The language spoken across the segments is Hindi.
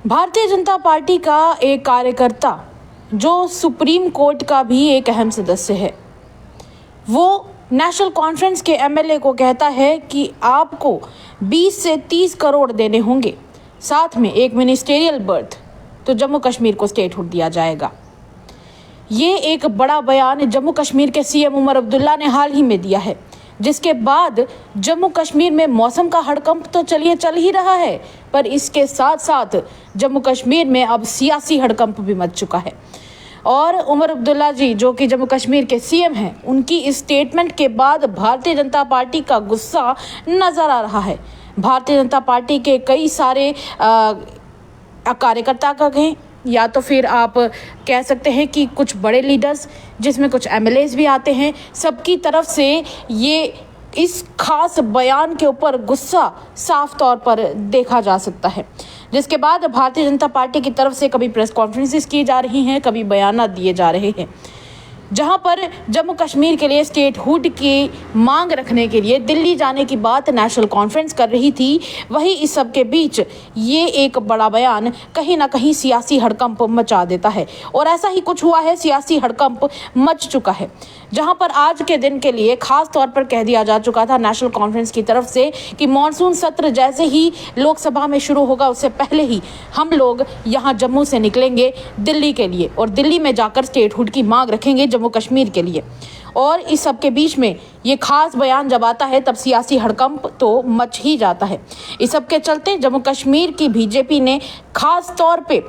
भारतीय जनता पार्टी का एक कार्यकर्ता जो सुप्रीम कोर्ट का भी एक अहम सदस्य है, वो नेशनल कॉन्फ्रेंस के एमएलए को कहता है कि आपको 20 से 30 करोड़ देने होंगे, साथ में एक मिनिस्टेरियल बर्थ, तो जम्मू कश्मीर को स्टेटहुड दिया जाएगा। ये एक बड़ा बयान जम्मू कश्मीर के सीएम उमर अब्दुल्ला ने हाल ही में दिया है, जिसके बाद जम्मू कश्मीर में मौसम का हड़कंप तो चल ही रहा है, पर इसके साथ साथ जम्मू कश्मीर में अब सियासी हड़कंप भी मच चुका है। और उमर अब्दुल्ला जी, जो कि जम्मू कश्मीर के सीएम हैं, उनकी इस स्टेटमेंट के बाद भारतीय जनता पार्टी का गुस्सा नजर आ रहा है। भारतीय जनता पार्टी के कई सारे कार्यकर्ता का कहें या तो फिर आप कह सकते हैं कि कुछ बड़े लीडर्स, जिसमें कुछ एमएलएस भी आते हैं, सबकी तरफ से ये इस खास बयान के ऊपर गुस्सा साफ तौर पर देखा जा सकता है। जिसके बाद भारतीय जनता पार्टी की तरफ से कभी प्रेस कॉन्फ्रेंसेस की जा रही हैं, कभी बयान दिए जा रहे हैं, जहां पर जम्मू कश्मीर के लिए स्टेटहुड की मांग रखने के लिए दिल्ली जाने की बात नेशनल कॉन्फ्रेंस कर रही थी। वही इस सब के बीच ये एक बड़ा बयान कहीं ना कहीं सियासी हड़कंप मचा देता है, और ऐसा ही कुछ हुआ है। सियासी हड़कंप मच चुका है, जहां पर आज के दिन के लिए खास तौर पर कह दिया जा चुका था नेशनल कॉन्फ्रेंस की तरफ से कि मॉनसून सत्र जैसे ही लोकसभा में शुरू होगा, उससे पहले ही हम लोग यहां जम्मू से निकलेंगे दिल्ली के लिए, और दिल्ली में जाकर स्टेटहुड की मांग रखेंगे जम्मू कश्मीर के लिए। और इस सब के बीच में ये खास बयान जब आता है, तब सियासी हड़कंप तो मच ही जाता है। इस सब के चलते जम्मू कश्मीर की बीजेपी ने खास तौर पे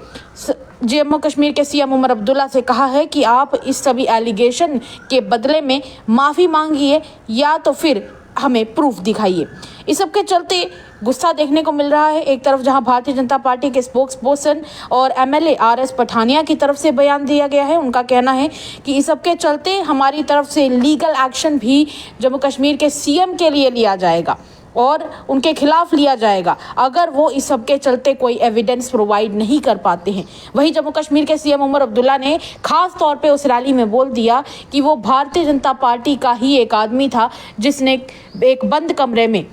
जम्मू कश्मीर के सीएम उमर अब्दुल्ला से कहा है कि आप इस सभी एलिगेशन के बदले में माफ़ी मांगिए या तो फिर हमें प्रूफ दिखाइए। इस सब के चलते गुस्सा देखने को मिल रहा है। एक तरफ जहां भारतीय जनता पार्टी के स्पोक्स पर्सन और एमएलए आरएस पठानिया की तरफ से बयान दिया गया है, उनका कहना है कि इस सब के चलते हमारी तरफ से लीगल एक्शन भी जम्मू कश्मीर के सीएम के लिए लिया जाएगा और उनके खिलाफ लिया जाएगा अगर वो इस सब के चलते कोई एविडेंस प्रोवाइड नहीं कर पाते हैं। वहीं जम्मू कश्मीर के सीएम उमर अब्दुल्ला ने खास तौर पे उस रैली में बोल दिया कि वो भारतीय जनता पार्टी का ही एक आदमी था जिसने एक बंद कमरे में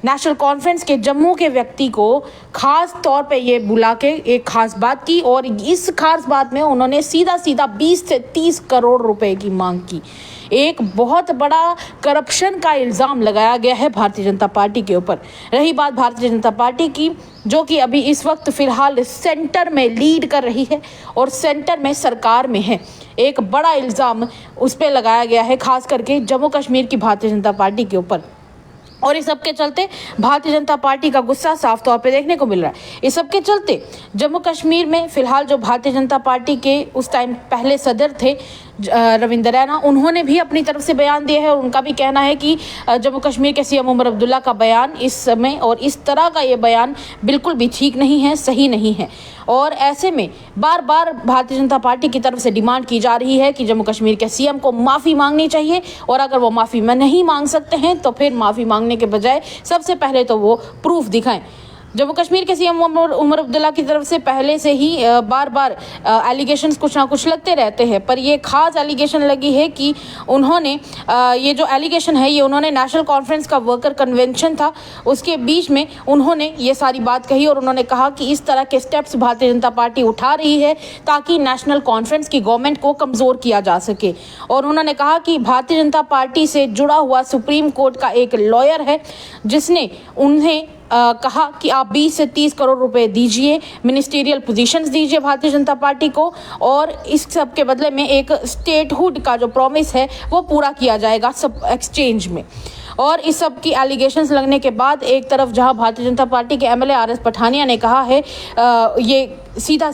नेशनल कॉन्फ्रेंस के जम्मू के व्यक्ति को खास तौर पे ये बुला के एक खास बात की, और इस खास बात में उन्होंने सीधा 20 से 30 करोड़ रुपए की मांग की। एक बहुत बड़ा करप्शन का इल्ज़ाम लगाया गया है भारतीय जनता पार्टी के ऊपर। रही बात भारतीय जनता पार्टी की, जो कि अभी इस वक्त फिलहाल सेंटर में लीड कर रही है और सेंटर में सरकार में है, एक बड़ा इल्ज़ाम उस पर लगाया गया है, खास करके जम्मू कश्मीर की भारतीय जनता पार्टी के ऊपर। और इस सब के चलते भारतीय जनता पार्टी का गुस्सा साफ तौर पे देखने को मिल रहा है। इस सब के चलते जम्मू कश्मीर में फिलहाल जो भारतीय जनता पार्टी के उस टाइम पहले सदर थे रविंद्र रैना, उन्होंने भी अपनी तरफ से बयान दिया है, और उनका भी कहना है कि जम्मू कश्मीर के सीएम उमर अब्दुल्ला का बयान इस समय और इस तरह का ये बयान बिल्कुल भी ठीक नहीं है, सही नहीं है। और ऐसे में बार बार भारतीय जनता पार्टी की तरफ से डिमांड की जा रही है कि जम्मू कश्मीर के सीएम को माफ़ी मांगनी चाहिए, और अगर वो माफ़ी में नहीं मांग सकते हैं तो फिर माफ़ी मांगने के बजाय सबसे पहले तो वो प्रूफ दिखाएं। जम्मू कश्मीर के सीएम उमर अब्दुल्ला की तरफ से पहले से ही बार बार एलिगेशंस कुछ ना कुछ लगते रहते हैं, पर ये खास एलिगेशन लगी है कि उन्होंने ये जो एलिगेशन है ये उन्होंने नेशनल कॉन्फ्रेंस का वर्कर कन्वेंशन था, उसके बीच में उन्होंने ये सारी बात कही, और उन्होंने कहा कि इस तरह के स्टेप्स भारतीय जनता पार्टी उठा रही है ताकि नेशनल कॉन्फ्रेंस की गवर्नमेंट को कमज़ोर किया जा सके। और उन्होंने कहा कि भारतीय जनता पार्टी से जुड़ा हुआ सुप्रीम कोर्ट का एक लॉयर है जिसने उन्हें कहा कि आप 20 से 30 करोड़ रुपए दीजिए, मिनिस्टेरियल पोजीशंस दीजिए भारतीय जनता पार्टी को, और इस सब के बदले में एक स्टेटहुड का जो प्रॉमिस है वो पूरा किया जाएगा सब एक्सचेंज में। और इस सब की एलिगेशंस लगने के बाद एक तरफ जहां भारतीय जनता पार्टी के एमएलए आरएस पठानिया ने कहा है ये सीधा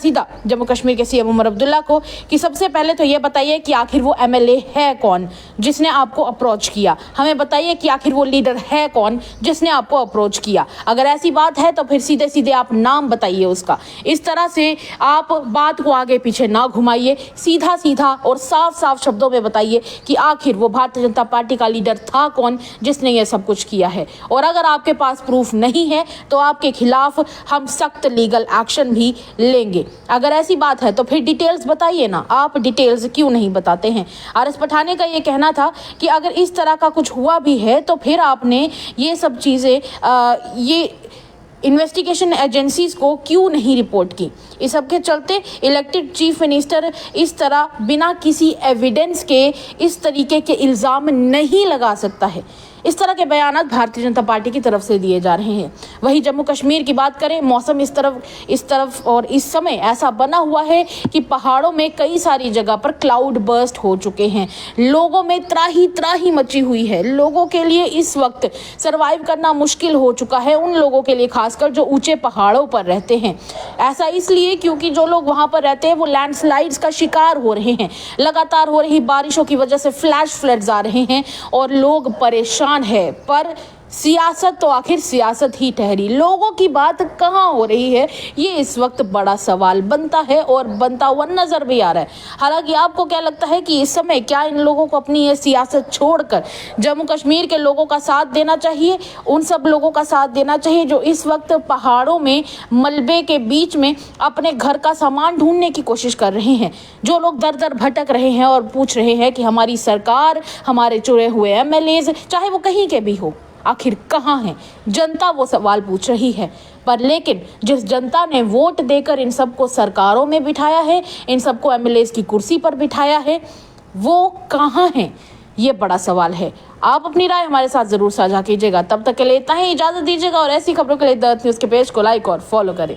जम्मू कश्मीर के सीएम उमर अब्दुल्ला को कि सबसे पहले तो ये बताइए कि आखिर वो एमएलए है कौन जिसने आपको अप्रोच किया, हमें बताइए कि आखिर वो लीडर है कौन जिसने आपको अप्रोच किया। अगर ऐसी बात है तो फिर सीधे आप नाम बताइए उसका। इस तरह से आप बात को आगे पीछे ना घुमाइए, सीधा और साफ शब्दों में बताइए कि आखिर वो भारतीय जनता पार्टी का लीडर था कौन जिसने ये सब कुछ किया है। और अगर आपके पास प्रूफ नहीं है तो आपके खिलाफ हम सख्त लीगल एक्शन भी लेंगे। अगर ऐसी बात है तो फिर डिटेल्स बताइए ना, आप डिटेल्स क्यों नहीं बताते हैं। आरएस पठानिया का ये कहना था कि अगर इस तरह का कुछ हुआ भी है तो फिर आपने ये सब चीज़ें ये इन्वेस्टिगेशन एजेंसीज को क्यों नहीं रिपोर्ट की। इस सब के चलते इलेक्टेड चीफ मिनिस्टर इस तरह बिना किसी एविडेंस के इस तरीके के इल्ज़ाम नहीं लगा सकता है। इस तरह के बयान भारतीय जनता पार्टी की तरफ से दिए जा रहे हैं। वहीं जम्मू कश्मीर की बात करें, मौसम इस तरफ और इस समय ऐसा बना हुआ है कि पहाड़ों में कई सारी जगह पर क्लाउड बर्स्ट हो चुके हैं। लोगों में त्राही मची हुई है। लोगों के लिए इस वक्त सरवाइव करना मुश्किल हो चुका है, उन लोगों के लिए खासकर जो ऊंचे पहाड़ों पर रहते हैं। ऐसा इसलिए क्योंकि जो लोग वहां पर रहते हैं वो लैंडस्लाइड्स का शिकार हो रहे हैं। लगातार हो रही बारिशों की वजह से फ्लैश फ्लड्स आ रहे हैं और लोग परेशान है। पर सियासत तो आखिर सियासत ही ठहरी, लोगों की बात कहाँ हो रही है, ये इस वक्त बड़ा सवाल बनता है और बनता हुआ नजर भी आ रहा है। हालांकि आपको क्या लगता है कि इस समय क्या इन लोगों को अपनी ये सियासत छोड़कर जम्मू कश्मीर के लोगों का साथ देना चाहिए, उन सब लोगों का साथ देना चाहिए जो इस वक्त पहाड़ों में मलबे के बीच में अपने घर का सामान ढूंढने की कोशिश कर रहे हैं, जो लोग दर दर भटक रहे हैं और पूछ रहे हैं कि हमारी सरकार, हमारे चुने हुए एमएलए, चाहे वो कहीं के भी हो, आखिर कहाँ हैं? जनता वो सवाल पूछ रही है। पर लेकिन जिस जनता ने वोट देकर इन सबको सरकारों में बिठाया है, इन सबको एमएलए की कुर्सी पर बिठाया है, वो कहाँ हैं? ये बड़ा सवाल है। आप अपनी राय हमारे साथ जरूर साझा कीजिएगा। तब तक के लिए इतना ही, इजाजत दीजिएगा और ऐसी खबरों के लिए द न्यूज़ के पेज को लाइक और फॉलो करें।